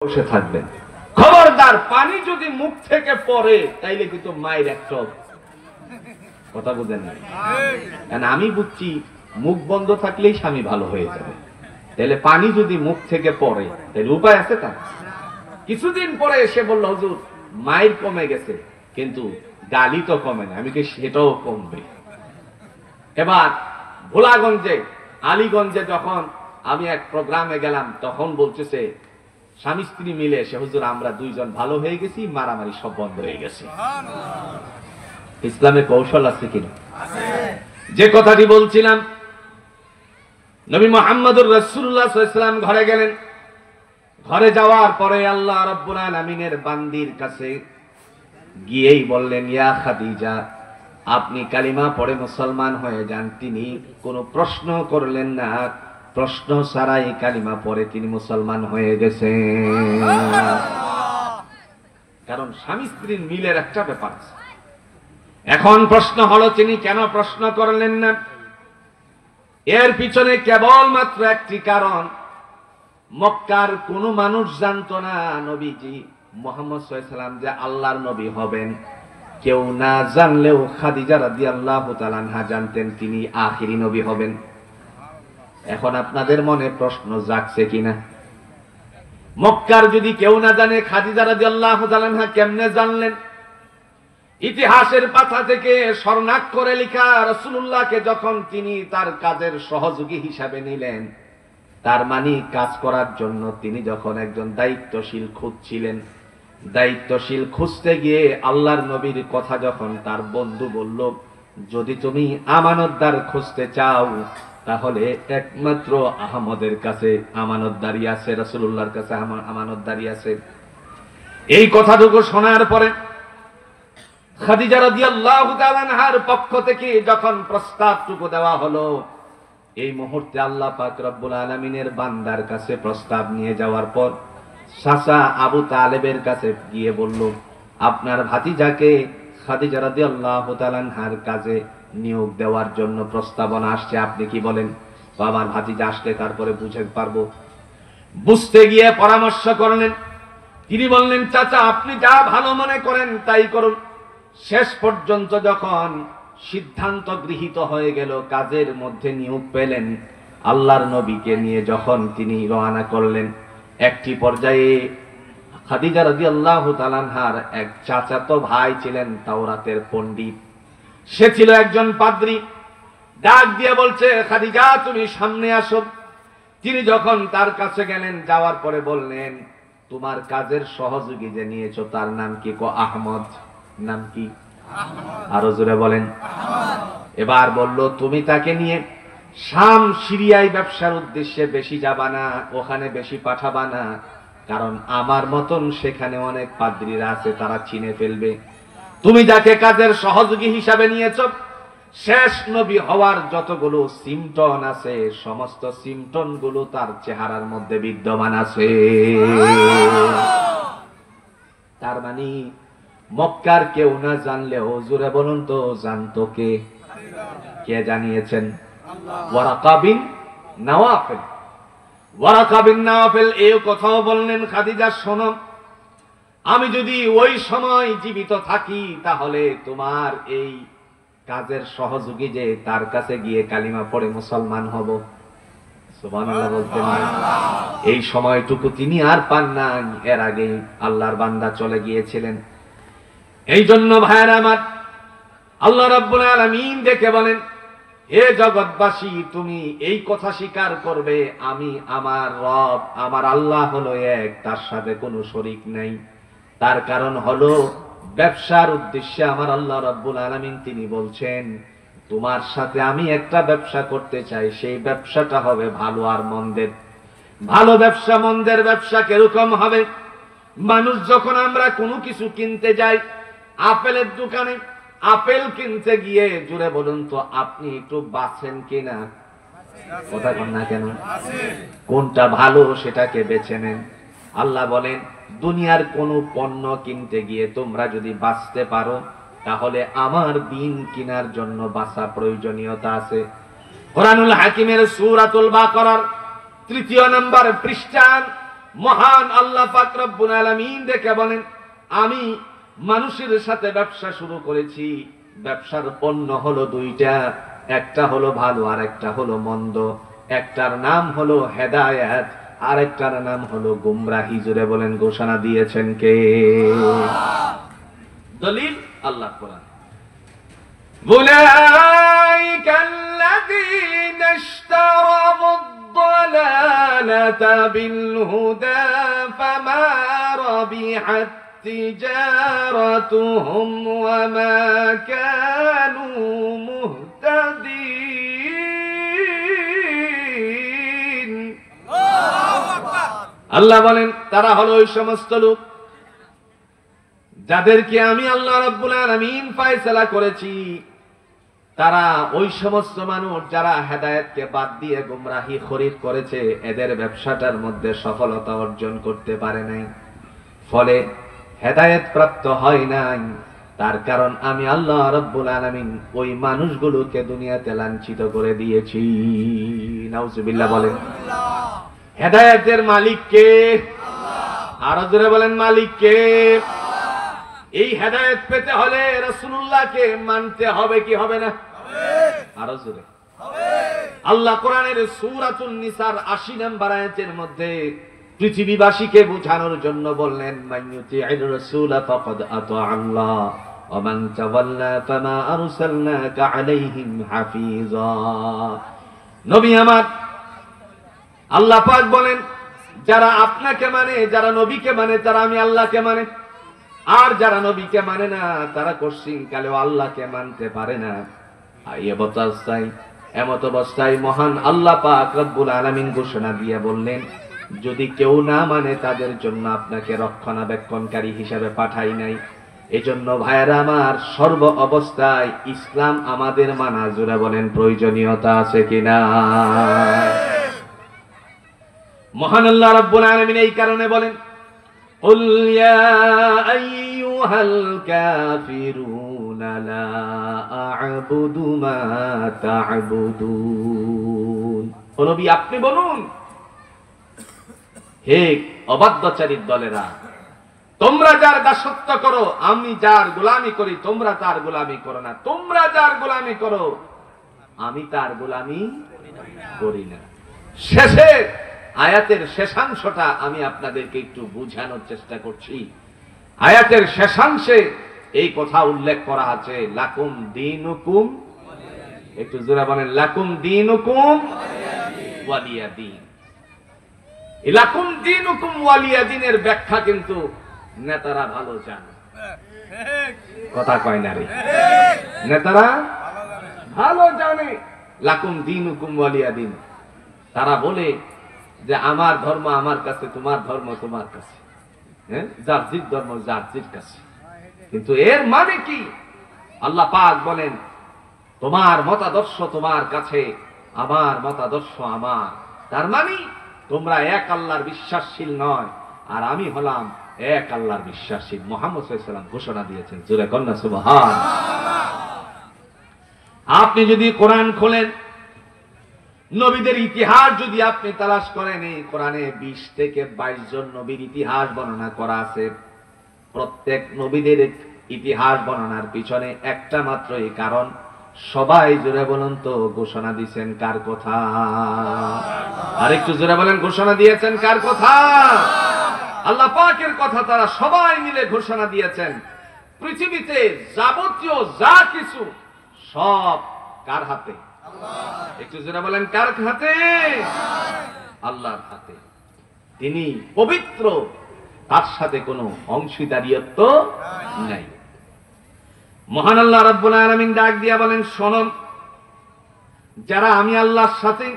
বসে থাকবেন। খবরদার, পানি যদি মুখ থেকে পড়ে তাইলে কিন্তু মায়ের একটা কথা বুঝেন না। কারণ আমি বুঝছি মুখ বন্ধ থাকলেই স্বামী ভালো হয়ে যাবে। তাহলে পানি যদি মুখ থেকে পড়ে তাহলে উপায় আছে তার? কিছুদিন পরে এসে বলল, হুজুর মায়ের কমে গেছে কিন্তু গালি তো কমে না। আমি কি সেটাও কমবে? এবার ভোলাগঞ্জে, আলীগঞ্জে যখন আমি এক প্রোগ্রামে গেলাম, তখন বলতেছে স্বামী স্ত্রী মিলে এসে, হুজুর আমরা দুইজন ভালো হয়ে গেছি, মারামারি সব বন্ধ হয়ে গেছে। ইসলামে কৌশল আছে কিনা? যে কথাটি বলছিলাম, নবী মুহাম্মদুর রাসূলুল্লাহ সাল্লাল্লাহু আলাইহি ওয়াসাল্লাম ঘরে গেলেন। ঘরে যাওয়ার পরে আল্লাহ রাব্বুল আলামিনের বান্দির কাছে গিয়েই বললেন, ইয়া খাদিজা, আপনি কালিমা পড়ে মুসলমান হয়ে যান। তিনি কোনো প্রশ্ন করলেন না, প্রশ্ন ছাড়াই কালিমা পড়ে তিনি মুসলমান হয়ে গেছেন। কারণ স্বামী স্ত্রীর মিলের একটা ব্যাপার আছে। এখন প্রশ্ন হলো, তিনি কেন প্রশ্ন করলেন না? এর পিছনে কেবলমাত্র একটি কারণ, মক্কার কোন মানুষ জানতো না নবীজি মুহাম্মদ সাল্লাল্লাহু আলাইহি ওয়াসাল্লাম যে আল্লাহর নবী হবেন। কেউ না জানলেও খাদিজা রাদিয়াল্লাহু তাআলা আনহা জানতেন তিনি আখিরি নবী হবেন। এখন আপনাদের মনে প্রশ্ন জাগছে কিনা, মক্কার যদি কেউ না জানে, খাদিজা রাদিয়াল্লাহু তাআলা আনহা কেমনে জানলেন? ইতিহাসের পাতা থেকে স্বর্ণাক্ষরে লেখা, রাসূলুল্লাহকে যখন তিনি তার কাজের সহযোগী হিসাবে নিলেন, তার মানে কাজ করার জন্য তিনি যখন একজন দায়িত্বশীল খুঁজছিলেন, দায়িত্বশীল খুঁজতে গিয়ে আল্লাহর নবীর কথা যখন তার বন্ধু বলল, যদি তুমি আমানতদার খুঁজতে চাও তাহলে একমাত্র আহমদের কাছে আমানতদারি আছে, রাসূলুল্লাহর কাছে আমানতদারি আছে। এই কথাটুকু শোনার পরে খাদিজা রাদিয়াল্লাহু তাআলা আনহার পক্ষ থেকে যখন প্রস্তাবটুকু দেওয়া হলো, এই মুহূর্তে আল্লাহ পাক রব্বুল আলামিনের বান্দার কাছে প্রস্তাব নিয়ে যাওয়ার পর চাচা আবু তালেবের কাছে গিয়ে বলল, আপনার ভাতিজাকে খাদিজা রাদিয়াল্লাহু তাআলা আনহার কাজে নিয়োগ দেওয়ার জন্য প্রস্তাবনা আসছে, আপনি কি বলেন? আমার ভাতিজা আসলে তারপরে বুঝতে পারবো। বুঝতে গিয়ে পরামর্শ করলেন। তিনি বললেন, চাচা আপনি যা ভালো মনে করেন তাই করুন। শেষ পর্যন্ত যখন সিদ্ধান্ত গৃহীত হয়ে গেল, কাজের মধ্যে নিয়োগ পেলেন, আল্লাহর নবীকে নিয়ে যখন তিনি রওনা করলেন, একটি পর্যায়ে খাদিজা রাদিয়াল্লাহু তাআলা আনহার এক চাচাতো ভাই ছিলেন তাওরাতের পণ্ডিত, সে ছিল একজন পাদ্রী। ডাক দিয়ে বলছে, খাদিজা তুমি সামনে আসো। তিনি যখন তার কাছে গেলেন, যাওয়ার পরে বললেন, তোমার কাজের সহযোগী যে নিয়েছো তার নাম কি? আহমদ। নাম কি? আরো জোরে বলেন। এবার বলল, তুমি তাকে নিয়ে শাম সিরিয়ায় ব্যবসার উদ্দেশ্যে বেশি যাবা না, ওখানে বেশি পাঠাবা না, কারণ আমার মতন সেখানে অনেক পাদ্রীরা আছে, তারা চিনে ফেলবে। তুমি যাকে কাজের সহযোগী হিসাবে নিয়েছ, শেষ নবী হওয়ার যতগুলো সিমটন আছে, সমস্ত সিমটন গুলো তার চেহারার মধ্যে বিদ্যমান আছে। তার মানে মক্কার কেউ না জানলেও, জোরে বলুন তো, জানতো কে? কে জানিয়েছেন? Waraqa bin নাওয়াফিল। ওয়ারাকা বিন নাওয়াফিল এই কথাও বললেন, খাদিজা শোনো, আমি যদি ওই সময় জীবিত থাকি তাহলে তোমার এই কাজের সহযোগী যে তার কাছে গিয়ে কালিমা পড়ে মুসলমান হব। সুবহানাল্লাহ বলতেন না? এই সময়টুকু তিনি আর পান না, এর আগে আল্লাহর বান্দা চলে গিয়েছিলেন। এই জন্য ভাইয়েরা আমার, আল্লাহ রাব্বুল আলামিন দেখে বলেন, হে জগৎবাসী, তুমি এই কথা স্বীকার করবে আমি আমার রব, আমার আল্লাহ হলো এক, তার সাথে কোনো শরীক নাই। তার কারণ হলো, ব্যবসার উদ্দেশ্যে আমার আল্লাহ রাব্বুল আলামিন তিনি বলছেন, তোমার সাথে আমি একটা ব্যবসা করতে চাই, সেই ব্যবসাটা হবে ভালো আর মন্দের। ভালো ব্যবসা মন্দের ব্যবসা কিরকম হবে? মানুষ যখন আমরা কোনো কিছু কিনতে যাই, আপেলের দোকানে আপেল কিনতে গিয়ে, জুড়ে বলুন তো, আপনি একটু বাছেন কিনা? কথা কন না কেন? কোনটা ভালো সেটাকে বেছে নেন। আল্লাহ বলেন, দুনিয়ার কোন পণ্য কিনতে গিয়ে তোমরা যদি বাঁচতে পারো তাহলে আমার দিন কেনার জন্য বাঁচা প্রয়োজনীয়তা আছে। কোরআনুল হাকিমের সূরাতুল বাকারার 3 নম্বর পৃষ্ঠা মহান আল্লাহ পাক রব্বুল আলামিন দেখে বলেন, আমি মানুষের সাথে ব্যবসা শুরু করেছি, ব্যবসার পণ্য হলো দুইটা, একটা হলো ভালো আর একটা হলো মন্দ, একটার নাম হলো হেদায়েত আর একটার নাম হলো গুমরাহি। জোরে বলেন ঘোষণা দিয়েছেন কে? দলিল আল্লাহ কোরআন। أولئك الذين اشتروا الضلالة بالهدى فما ربحت تجارتهم وما كانوا مهتدين। আল্লাহ বলেন তারা হলো ওই সমস্ত লোক যাদেরকে আমি আল্লাহ রাব্বুল আলামিন ফয়সালা করেছি, তারা ওই সমস্ত মানুষ যারা হেদায়েতকে বাদ দিয়ে গুমরাহি খরিদ করেছে, এদের ব্যবসাটার মধ্যে সফলতা অর্জন করতে পারে নাই, ফলে হেদায়েত প্রাপ্ত হয় নাই। তার কারণ আমি আল্লাহ রাব্বুল আলামিন ওই মানুষগুলোকে দুনিয়াতে লাঞ্ছিত করে দিয়েছি। নাউজুবিল্লাহ বলেন। হেদায়েতের মালিক কে? আরো জোরে বলেন মালিক কে? এই হেদায়েত পেতে হলে রাসূলুল্লাহকে মানতে হবে কি হবে না? আরো জোরে। আল্লাহ কোরআনের সূরাতুন নিসার ৮০ নম্বর আয়াতের মধ্যে পৃথিবীবাসীকে বোঝানোর জন্য বললেন, মাইয়ুতি'র রাসূলা ফাকাদ আতা আল্লাহ ওয়া মান তাওয়াল্লা ফামা আরসালনাকা আলাইহিম হাফিজা। নবী আমার, আল্লাহ পাক বলেন, যারা আপনাকে মানে, যারা নবীকে মানে, তারা আমি আল্লাহকে মানে, আর যারা নবীকে মানে না তারা কোশ্চিন কালেও আল্লাহকে মানতে পারে না। এমত অবস্থায় মহান আল্লাহ পাক রব্বুল আলামিন ঘোষণা দিয়ে বললেন, যদি কেউ না মানে তাদের জন্য আপনাকে রক্ষণাবেক্ষণকারী হিসেবে পাঠাই নাই। এজন্য ভাইয়েরা আমার, সর্ব অবস্থায় ইসলাম আমাদের মানা, জোরে বলেন প্রয়োজনীয়তা আছে কিনা? মহান আল্লাহ রাব্বুল আলামিন এই কারণে বলেন, قل يا أيها الكافرون لا أعبد ما تعبدون। ও নবী আপনি বলুন, হে অবাধ্যচারীর দলেরা, তোমরা যার দাসত্ব করো, আমি যার গোলামি করি, তোমরা তার গোলামি করো না। তোমরা যার গোলামি করো, আমি তার গোলামি করি না। শেষে আয়াতের শেষাংশটা আমি আপনাদেরকে একটু বুঝানোর চেষ্টা করছি। আয়াতের শেষাংশে এই কথা উল্লেখ করা আছে, লাকুম দীনুকুম, একটু জোরে বলেন, লাকুম দীনুকুম ওয়ালিয়া দীন। এই লাকুম দীনুকুম ওয়ালিয়া দীনের ব্যাখ্যা কিন্তু নেতারা ভালো জানে, কথা কয় না রে, নেতারা ভালো জানে লাকুম দীনুকুম ওয়ালিয়া দীন। তারা বলে যে আমার ধর্ম আমার কাছে, তোমার ধর্ম তোমার কাছে, হ্যাঁ, যার জির ধর্ম যার জির কাছে। কিন্তু এর মানে কি? আল্লাহ পাক বলেন, তোমার মতাদর্শ তোমার কাছে, আমার মতাদর্শ আমার। তার মানে তোমরা এক আল্লাহর বিশ্বাসশীল নয়, আর আমি হলাম এক আল্লাহর বিশ্বাসশীল। মুহাম্মদ সাল্লাল্লাহু আলাইহি ওয়াসাল্লাম ঘোষণা দিয়েছেন, জোরে কন্যা সুবহান। আপনি যদি কোরআন খোলেন, নবীদের ইতিহাস যদি আপনি তালাশ করেন, এই কোরআনে 20 থেকে 22 জন নবীর ইতিহাস বর্ণনা করা আছে। প্রত্যেক নবীদের ইতিহাস বর্ণনার পিছনে একটা মাত্রই কারণ, সবাই জোরে বলুন তো ঘোষণা দিয়েছেন কার কথা? আর একটু জোরে বলেন, ঘোষণা দিয়েছেন কার কথা? আল্লাহ পাকের কথা। তারা সবাই মিলে ঘোষণা দিয়েছেন, পৃথিবীতে যাবতীয় যা কিছু সব কার হাতে? একটু জোরে বলেন, কার হাতে? আল্লাহর হাতে। তিনি পবিত্র, তার সাথে কোনো অংশীদারিত্ব নাই। মহান আল্লাহ রাব্বুল আলামিন ডাক দিয়া বলেন, শোনো, যারা আমি আল্লাহর সাথে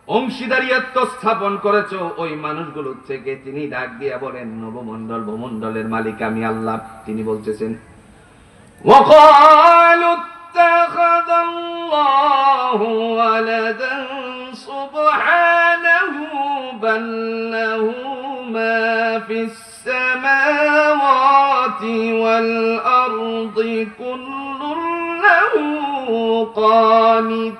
অংশীদারিত্ব স্থাপন করেছো ওই মানুষগুলো থেকে তিনি ডাক দিয়া বলেন, নবমণ্ডল ভূমণ্ডলের মালিক আমি আল্লাহ। তিনি বলতেছেন, ওয়াকালু اتخذ الله ولدا سبحانه بل له ما في السماوات والأرض كل له قانتون।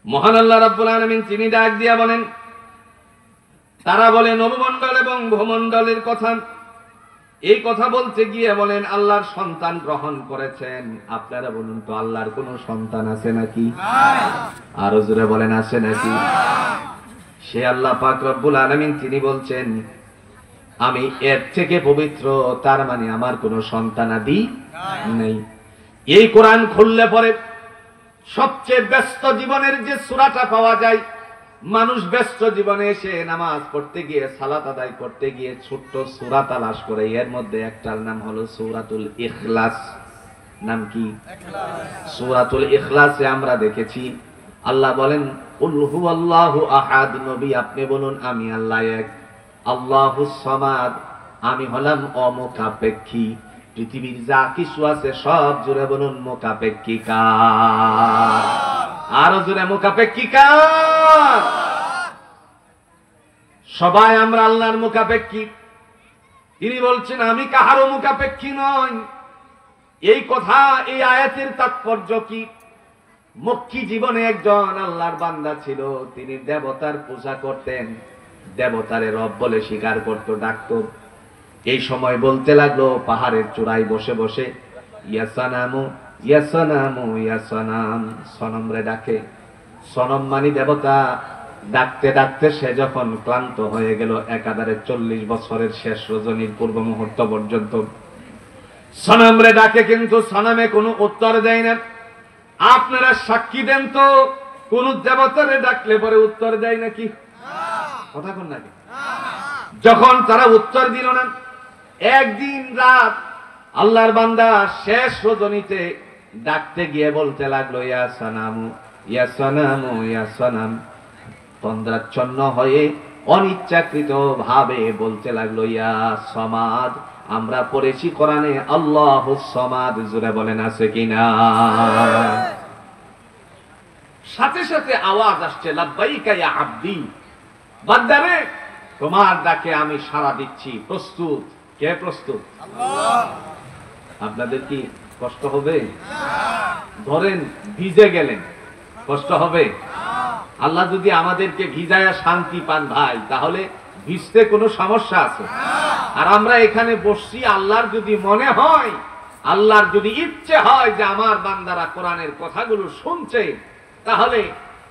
মহান আল্লাহ রাব্বুল আলামিন তিনি ডাক দিয়া বলেন, তারা বলে নবমণ্ডল এবং ভূমণ্ডলের কথা। এই কথা বলতে গিয়ে বলেন আল্লাহর সন্তান গ্রহণ করেছেন। আপনারা বলুন তো আল্লাহর কোন সন্তান আছে নাকি? আরো জোরে বলেন আছে নাকি? সে আল্লাহ পাক রব্বুল আলামিন তিনি বলছেন আমি এর থেকে পবিত্র, তার মানে আমার কোনো সন্তানাদি নেই। এই কোরআন খুললে পরে সবচেয়ে ব্যস্ত জীবনের যে সূরাটা পাওয়া যায়, মানুষ ব্যস্ত জীবনে এসে নামাজ পড়তে গিয়ে সালাত আদায় করতে গিয়ে ছোট্ট সূরা তালাশ করে, এর মধ্যে একটার নাম হলো সূরাতুল ইখলাস। নাম কি? সূরাতুল ইখলাসে আমরা দেখেছি আল্লাহ বলেন কুল হুয়াল্লাহু আহাদ, নবী আপনি বলুন আমি আল্লাহ এক, আল্লাহুস সামাদ, আমি হলাম অমুখাপেক্ষী। পৃথিবীর যা কিছু আছে সব জুড়ে বলুন মুখাপেক্ষী কার? আরো জোরে মুখাপেক্ষী কার? সবাই আমরা আল্লাহর মুখাপেক্ষী। তিনি বলছেন আমি কাহারও মুখাপেক্ষী নই। এই কথা, এই আয়াতের তাৎপর্য কি? মক্কি জীবনে একজন আল্লাহর বান্দা ছিল, তিনি দেবতার পূজা করতেন, দেবতারে রব বলে স্বীকার করত, ডাকত। এই সময় বলতে লাগলো পাহাড়ের চূড়ায় বসে বসে ইয়াসানামু ইয়াসানামু ইয়াসানাম, সনম রে ডাকে। সনম মানি দেবতা। ডাকতে ডাকতে সে যখন ক্লান্ত হয়ে গেল, একাধারে 40 বছরের শেষ রজনীর পূর্ব মুহূর্ত পর্যন্ত সনম রে ডাকে, কিন্তু সনমে কোনো উত্তর দেয় না। আপনারা সাক্ষী দেন তো, কোন দেবতারে ডাকলে পরে উত্তর দেয় নাকি? কথা কোন নাকি? যখন তারা উত্তর দিল না, একদিন রাত আল্লাহর বান্দা শেষ রজনীতে ডাকতে গিয়ে বলতে লাগলো ইয়া সানামু ইয়া সানামু ইয়া সানাম, তন্দ্রাচ্ছন্ন হয়ে অনিচ্ছাকৃত ভাবে বলতে লাগলো ইয়া সমাদ। আমরা পড়েছি কোরআনে আল্লাহুস সামাদ, জোরে বলেন আছে কিনা? সাথে সাথে আওয়াজ আসছে লাব্বাইকা ইয়া আব্দি, বান্দারে তোমার ডাকে আমি সাড়া দিচ্ছি, প্রস্তুত। কে প্রস্তুত? আল্লাহ। আপনাদের কি কষ্ট হবে? ধরেন ভিজে গেলেন, কষ্ট হবে? আল্লাহ যদি আমাদেরকে ভিজায়া শান্তি পান ভাই, তাহলে ভিজতে কোনো সমস্যা আছে? আর আমরা এখানে বসছি, আল্লাহর যদি মনে হয়, আল্লাহর যদি ইচ্ছে হয় যে আমার বান্দারা কোরআনের কথাগুলো শুনছে, তাহলে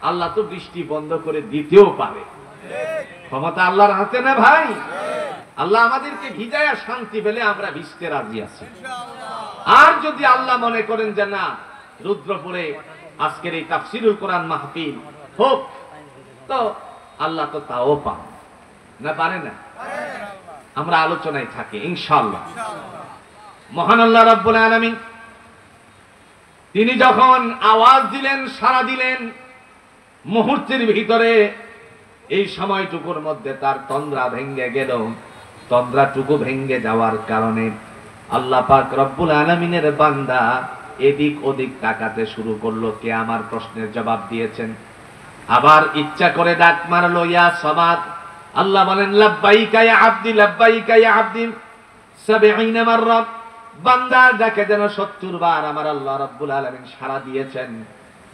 আল্লাহ তো বৃষ্টি বন্ধ করে দিতেও পারে। ক্ষমতা আল্লাহর হাতে না ভাই? আল্লাহ আমাদেরকে ভিজায়া শান্তি পেলে আমরা ভিজতে রাজি আছি। আর যদি আল্লাহ মনে করেন যে না, রুদ্রপুরে আজকের এই তাফসিরুল কোরআন মাহফিল হোক, তো আল্লাহ তো তাও পান না, পারে না? আমরা আলোচনায় থাকি ইনশাআল্লাহ। মহান আল্লাহ রাব্বুল আলামিন তিনি যখন আওয়াজ দিলেন, সাড়া দিলেন, মুহূর্তের ভিতরে এই সময়টুকুর মধ্যে তার তন্দ্রা ভেঙ্গে গেল। তন্দ্রাটুকু ভেঙ্গে যাওয়ার কারণে আল্লাহ পাক রব্বুল আলামিনের বান্দা এদিক ওদিক তাকাতে শুরু করলো, কে আমার প্রশ্নের জবাব দিয়েছেন। আবার ইচ্ছা করে ডাক মারলো ইয়া সামাদ। আল্লাহ বলেন লাব্বাইকা ইয়া আব্দি লাব্বাইকা ইয়া আব্দি 70 মাররা, বান্দা ডাকে যেন 70 বার আমার আল্লাহ রাব্বুল আলামিন সাড়া দিয়েছেন।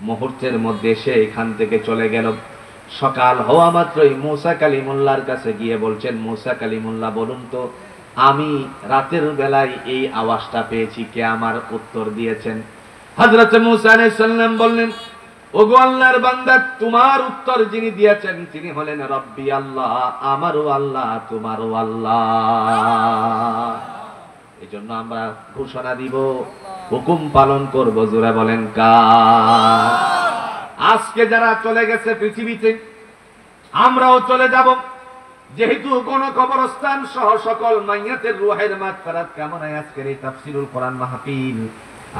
মুহূর্তের মধ্যে সে এখান থেকে চলে গেল। সকাল হওয়া মাত্রই মুসা কালিমুল্লাহর কাছে গিয়ে বলছেন, মুসা কালিমুল্লাহ বলুন তো, আমি রাতের বেলায় এই আওয়াজটা পেয়েছি, কে আমার উত্তর দিয়েছেন? হযরত মুসা আলাইহিস সালাম বললেন, ওগো আল্লাহর বান্দা, তোমার উত্তর যিনি দিয়েছেন তিনি হলেন রব্বি আল্লাহ, আমারও আল্লাহ, তোমারও আল্লাহ। এজন্য আমরা ঘোষণা দিব, হুকুম পালন করব, জোরে বলেন কার? আজকে যারা চলে গেছে পৃথিবীতে, আমরাও চলে যাব। যেহেতু কোন কবরস্থান সহ সকল মাইয়াতের রূহের মাগফিরাত কামনায় আজকের এই তাফসীরুল কোরআন মাহফিল,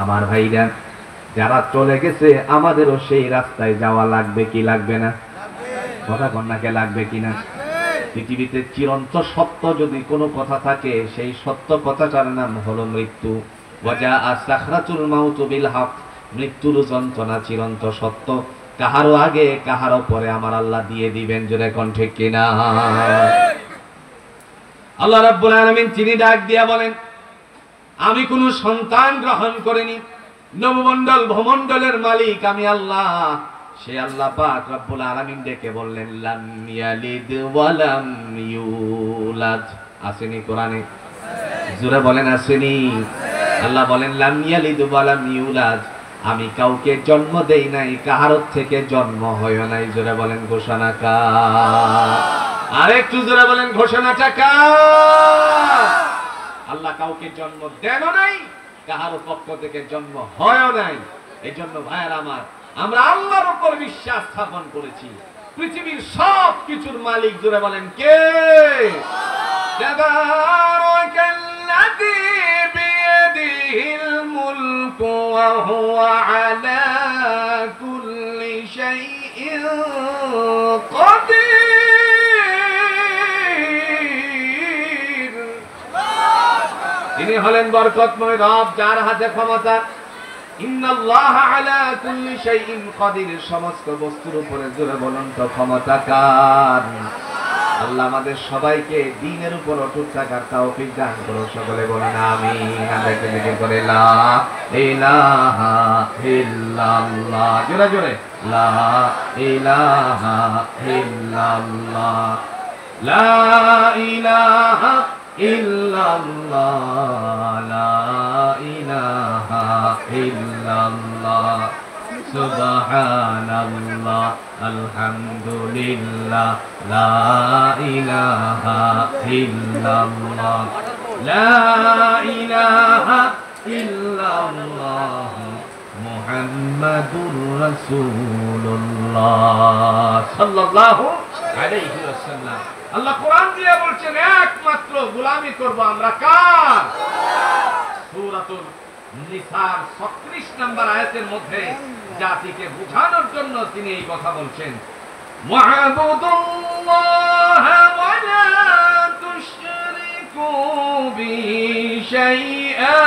আমার ভাইরা যারা চলে গেছে, আমাদেরও সেই রাস্তায় যাওয়া লাগবে কি লাগবে না? কথা কন্যাকে লাগবে কিনা? পৃথিবীতে চিরন্ত সত্য যদি কোনো কথা থাকে, সেই সত্য কথাটার নাম হলো মৃত্যু। ওয়াজা সাখরাতুল মাউত বিল হক, মৃত্যুর যন্ত্রণা চিরন্ত সত্য। কাহারও আগে কাহারও পরে আমার আল্লাহ দিয়ে দিবেন, জোরে কোন ঠিক কিনা? আল্লাহ রাব্বুল আলামিন তিনি ডাক দিয়া বলেন, আমি কোনো সন্তান গ্রহণ করিনি, নবমণ্ডল ভূমণ্ডলের মালিক আমি আল্লাহ। সে আল্লাহ পাক রব্বুল আলামিন ডেকে বললেন লাম ইয়ালিদ ওয়া লাম ইউলাদ। আসেনি কোরআনে? জোরে বলেন আসেনি? আল্লাহ বলেন লাম ইয়ালিদ ওয়া লাম ইউলাদ, আমি কাউকে জন্ম দেই নাই, কাহার থেকে জন্ম হয় নাই। জোরে বলেন ঘোষণা কার? আরেকটু জোরে বলেন ঘোষণাটা কার? আল্লাহ কাউকে জন্ম দেন নাই, কাহার পক্ষ থেকে জন্ম হয় নাই। এই জন্য ভাইয়ের আমার, আমরা আল্লাহর উপর বিশ্বাস স্থাপন করেছি। পৃথিবীর সব কিছুর মালিক জোরে বলেন কে? তাবারাকাল্লাযী বিয়াদিহিল মুলকু ওয়া হুয়া আলা কুল্লি শাইইন কাদির। তিনি হলেন বরকতময় রব, যার হাতে ক্ষমতা। ইন্নাল্লাহা আলা কুল্লি শাইইন কাদির, সমস্ত বস্তুর উপরে জোরে বলুন তো ক্ষমতা কার? আল্লাহ আমাদের সবাইকে দ্বীনের উপর অটুট থাকার তৌফিক দান করো। সকলে বলেন আমিন। আমরা একটু জিকির করে লা ইলাহা ইল্লাল্লাহ, জোরে জোরে লা ইলাহা ইল্লাল্লাহ, লা ইলাহা ইল্লাল্লাহ, লা ইলাহা ইল্লাল্লাহ, সুবহানাল্লাহ, আলহামদুলিল্লাহ, লা ইলাহা ইল্লাল্লাহ, লা ইলাহা ইল্লাল্লাহ, মুহাম্মাদুর রাসূলুল্লাহ সাল্লাল্লাহু আলাইহি ওয়াসাল্লাম। আল্লাহ কোরআন দিয়ে বলছেন একমাত্র গোলামি করব আমরা কার? সূরাতুল নিসার 36 নম্বর আয়াতের মধ্যে জাতিকে বোঝানোর জন্য তিনি এই কথা বলছেন, ওয়া'বুদুল্লাহা ওয়া লা তুশরিকু বিহি শাইআ।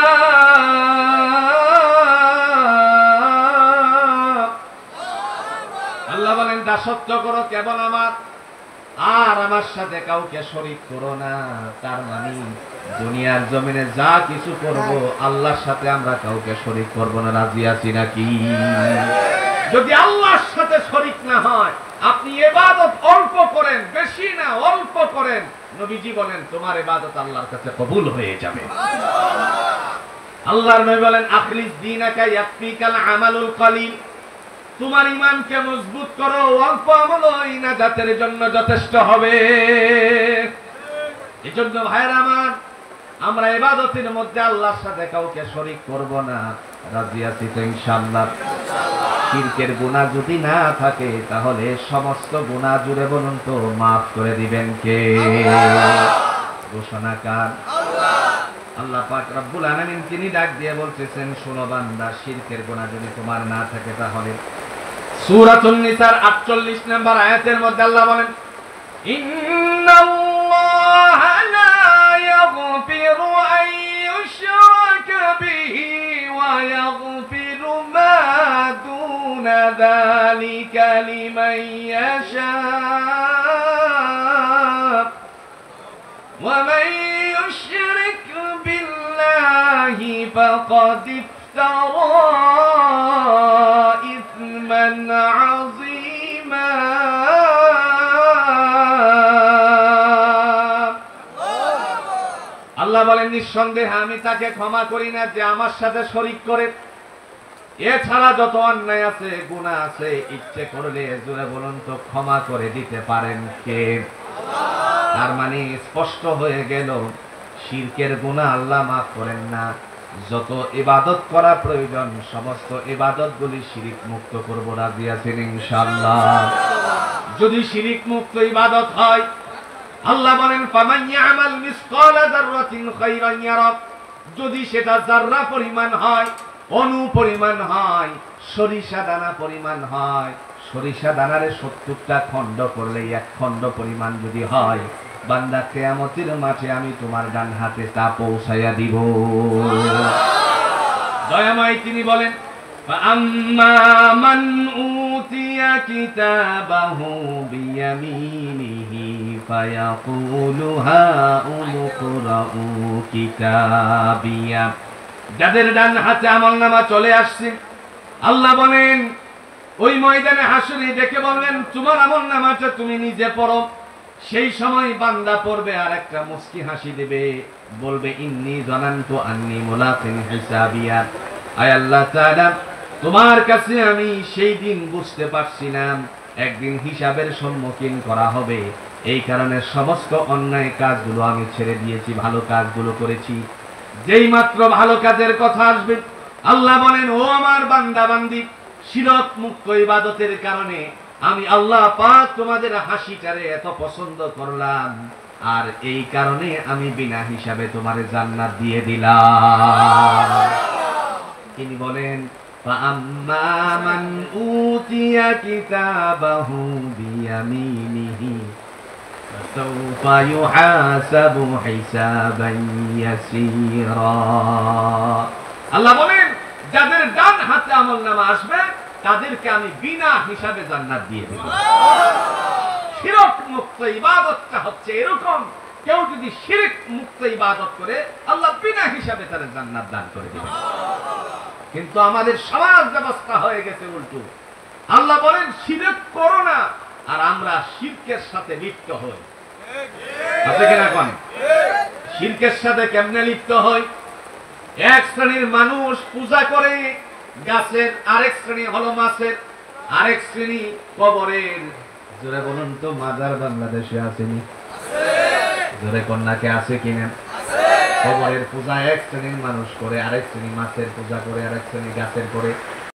আল্লাহ বলেন দাসত্ব করো কেবল আমার, আর আমার সাথে কাউকে শরীক করো না। তার মানে দুনিয়ার জমিনে যা কিছু করব আল্লাহর সাথে আমরা কাউকে শরীক করব না। রাজি আছি নাকি? যদি আল্লাহর সাথে শরীক না হয়, আপনি ইবাদত অল্প করেন, বেশি না অল্প করেন, নবীজি বলেন তোমার ইবাদত আল্লাহর কাছে কবুল হয়ে যাবে। আল্লাহর নবী বলেন আখলিস দীনাকা ইয়াকফিকাল আমালুল কলিল, তোমার ঈমানকে মজবুত করো, অল্প আমলই নাজাতের জন্য যথেষ্ট হবে। এজন্য ভাইরা আমার, আমরা ইবাদতের মধ্যে আল্লাহর সাথে কাউকে শরীক করব না। রাজি আছি তো ইনশাআল্লাহ? শিরকের গুনাহ যদি না থাকে তাহলে সমস্ত গুনাহ জুড়ে বলুন তো মাফ করে দিবেন কে? ঘোষণা কার? আল্লাহ পাক রব্বুল আলামিন তিনি ডাক দিয়ে বলতেছেন, শোনো বান্দা, শিরকের গুনাহ যদি তোমার না থাকে তাহলে সূরাতুন নিসার 48 নম্বর আয়াতের মধ্যে আল্লাহ বলেন, ইন্নাল্লাহা লা ইয়াগফিরু আন ইউশরাকা বিহি ওয়া ইয়াগফিরু মা দুনা যালিকা লিমান ইয়াশা ওয়া মান ইউশরিক বিল্লাহি ফাকাদ عظيما। আল্লাহ বলেন নিঃসন্দেহে আমি তাকে ক্ষমা করি না যে আমার সাথে শরীক করে। এছাড়া যত অন্যায় আছে, গুনাহ আছে, ইচ্ছে করলে জোরে বলুন তো ক্ষমা করে দিতে পারেন কে? তার মানে স্পষ্ট হয়ে গেল শিরকের গুনাহ আল্লাহ মাফ করেন না। যত ইবাদত করা প্রয়োজন সমস্ত ইবাদতগুলি শিরিক মুক্ত করব। রাজি আছেন ইনশাআল্লাহ? যদি শিরিক মুক্ত ইবাদত হয়, আল্লাহ বলেন ফামান ইয়ামাল মিসকালা যাররাতিন খায়রান ইয়ারা, যদি সেটা যাররা পরিমাণ হয়, অণু পরিমাণ হয়, সরিষা দানা পরিমাণ হয়, সরিষা দানারে 70টা খণ্ড করলে এক খণ্ড পরিমাণ যদি হয়, বান্দা কিয়ামতের মাঠে আমি তোমার ডান হাতে তা পৌঁছাইয়া দিব। দয়াময় তিনি বলেন, ফাআম্মা মান উতিয়া কিতাবাহু বিয়ামিনিহি ফায়াকুলু হাউমুকরাউ কিতাবিয়া। যাদের ডান হাতে আমলনামা চলে আসছে, আল্লাহ বলেন ওই ময়দানে হাসরে ডেকে বললেন তোমার আমলনামাটা তুমি নিজে পড়ো। সেই সময় বান্দা পড়বে আর একটা মুস্কি হাসি দেবে, বলবে ইন্নী জানান্তু আন্নী মুলাকিন হিসাবিয়া। আয় আল্লাহ তাআলা, তোমার কাছে আমি সেই দিন বুঝতে পারছিলাম একদিন হিসাবের সম্মুখীন করা হবে, এই কারণে সমস্ত অন্যায় কাজগুলো আমি ছেড়ে দিয়েছি, ভালো কাজগুলো করেছি। যেই মাত্র ভালো কাজের কথা আসবে, আল্লাহ বলেন ও আমার বান্দা বান্দি, শিরক মুক্ত ইবাদতের কারণে আমি আল্লাহ পাক তোমাদের হাসিটারে এত পছন্দ করলাম, আর এই কারণে আমি বিনা হিসাবে তোমারে জান্নাত দিয়ে দিলাম। তিনি বলেন فَأَمَّا مَنْ أُوتِيَ كِتَابَهُ بِيَمِينِهِ فَسَوْفَ يُحَاسَبُ حِسَابًا يَسِيرًا। আল্লাহ বলেন যাদের ডান হাতে আমলনামা আসবে তাদেরকে আমি বিনা হিসাবে জান্নাত দিয়ে দেব। শিরক মুক্ত ইবাদতটা হচ্ছে এরকম, কেউ যদি শিরক মুক্ত ইবাদত করে আল্লাহ বিনা হিসাবে তার জান্নাত দান করে দেবেন। কিন্তু আমাদের সমাজ ব্যবস্থা হয়ে গেছে উল্টো। আল্লাহ বলেন শিরক করো না, আর আমরা শিরকের সাথে লিপ্ত হই। আছে কিনা কোন? শিরকের সাথে কেমনে লিপ্ত হই? এক শ্রেণীর মানুষ পূজা করে গাছের, আরেক শ্রেণী হলো মাছের, আরেক শ্রেণী কবরের। জোরে বলুন তো মাজার বাংলাদেশে আসেনি? জোরে কন্যাকে আছে কিনা? কবরের পূজা এক শ্রেণীর মানুষ করে, আরেক শ্রেণী মাছের পূজা করে, আরেক শ্রেণী গাছের করে।